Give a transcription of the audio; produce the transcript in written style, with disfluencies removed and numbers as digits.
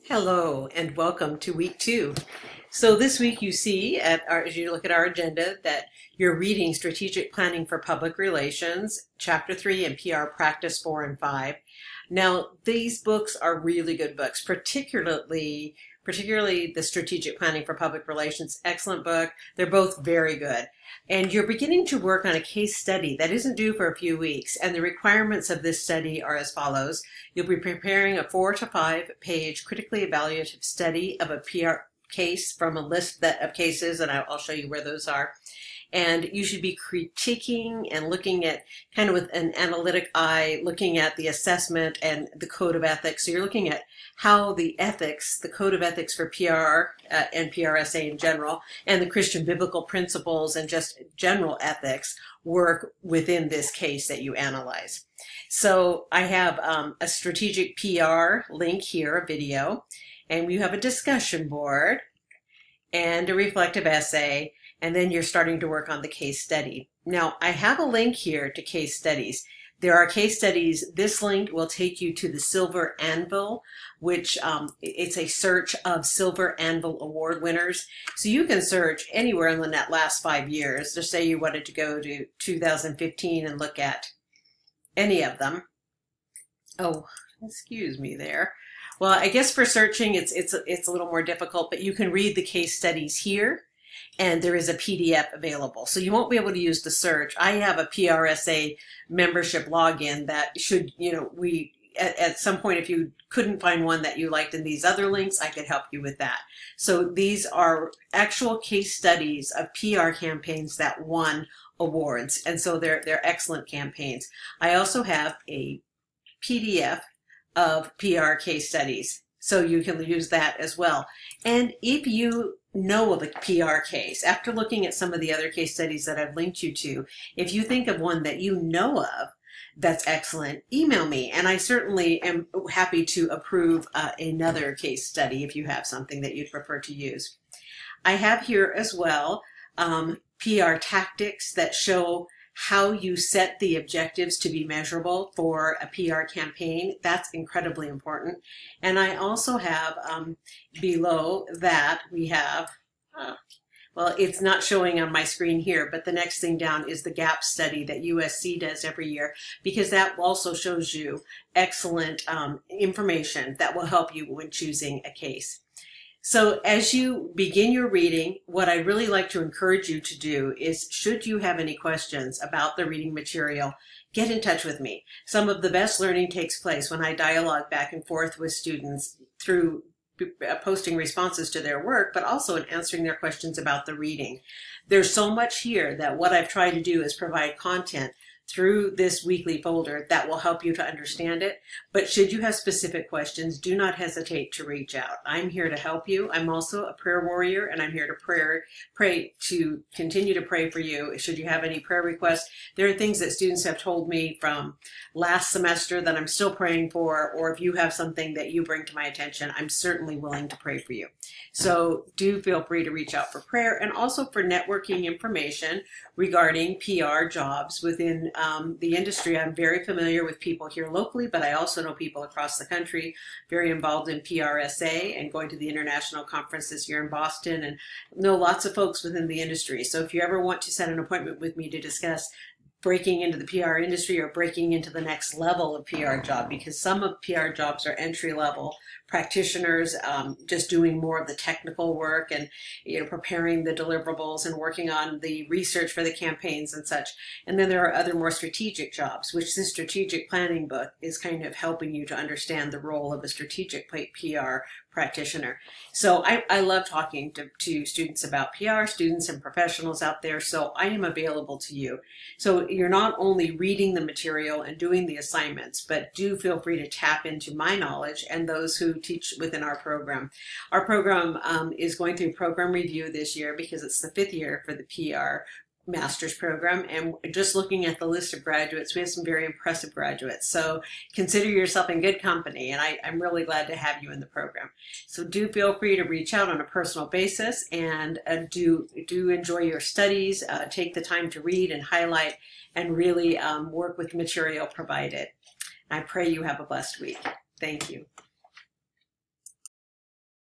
Hello and welcome to week 2. So this week you see as you look at our agenda that you're reading Strategic Planning for Public Relations, Chapter 3 and PR Practice 4 and 5. Now these books are really good books, particularly the Strategic Planning for Public Relations, excellent book. They're both very good. And you're beginning to work on a case study that isn't due for a few weeks, and the requirements of this study are as follows. You'll be preparing a 4 to 5 page critically evaluative study of a PR case from a list of cases, and I'll show you where those are. And you should be critiquing and looking at kind of with an analytic eye, looking at the assessment and the code of ethics. So you're looking at how the ethics, the code of ethics for PR and PRSA in general, and the Christian biblical principles and just general ethics work within this case that you analyze. So I have a strategic PR link here, a video, and you have a discussion board and a reflective essay, and then you're starting to work on the case study. Now, I have a link here to case studies. There are case studies. This link will take you to the Silver Anvil, which it's a search of Silver Anvil Award winners. So you can search anywhere in the last 5 years. Just say you wanted to go to 2015 and look at any of them. Oh, excuse me there. Well, I guess for searching, it's a little more difficult, but you can read the case studies here. And there is a PDF available. So you won't be able to use the search. I have a PRSA membership login that should, at some point, if you couldn't find one that you liked in these other links, I could help you with that. So these are actual case studies of PR campaigns that won awards. And so they're excellent campaigns. I also have a PDF of PR case studies. So you can use that as well. And if you know of a PR case, after looking at some of the other case studies that I've linked you to, if you think of one that you know of that's excellent, email me. And I certainly am happy to approve another case study if you have something that you'd prefer to use. I have here as well PR tactics that show how you set the objectives to be measurable for a PR campaign. That's incredibly important. And I also have below that we have, well, it's not showing on my screen here, but the next thing down is the gap study that USC does every year, because that also shows you excellent information that will help you when choosing a case. So as you begin your reading, what I really like to encourage you to do is, should you have any questions about the reading material, get in touch with me. Some of the best learning takes place when I dialogue back and forth with students through posting responses to their work, but also in answering their questions about the reading. There's so much here that what I've tried to do is provide content through this weekly folder that will help you to understand it. But should you have specific questions, do not hesitate to reach out. I'm here to help you. I'm also a prayer warrior, and I'm here to pray to continue to pray for you. Should you have any prayer requests, there are things that students have told me from last semester that I'm still praying for, or if you have something that you bring to my attention, I'm certainly willing to pray for you. So do feel free to reach out for prayer and also for networking information regarding PR jobs within the industry. I'm very familiar with people here locally, but I also know people across the country, very involved in PRSA and going to the international conference this year in Boston, and know lots of folks within the industry. So if you ever want to set an appointment with me to discuss breaking into the PR industry or breaking into the next level of PR job, because some of PR jobs are entry-level practitioners, just doing more of the technical work and preparing the deliverables and working on the research for the campaigns and such. And then there are other more strategic jobs, which this strategic planning book is kind of helping you to understand the role of a strategic PR practitioner. So I love talking to students about PR, students and professionals out there, so I am available to you. So you're not only reading the material and doing the assignments, but do feel free to tap into my knowledge and those who teach within our program. Our program is going through program review this year because it's the 5th year for the PR master's program, and just looking at the list of graduates, we have some very impressive graduates. So consider yourself in good company, and I'm really glad to have you in the program. So do feel free to reach out on a personal basis, and do enjoy your studies. Take the time to read and highlight and really work with the material provided. I pray you have a blessed week. Thank you.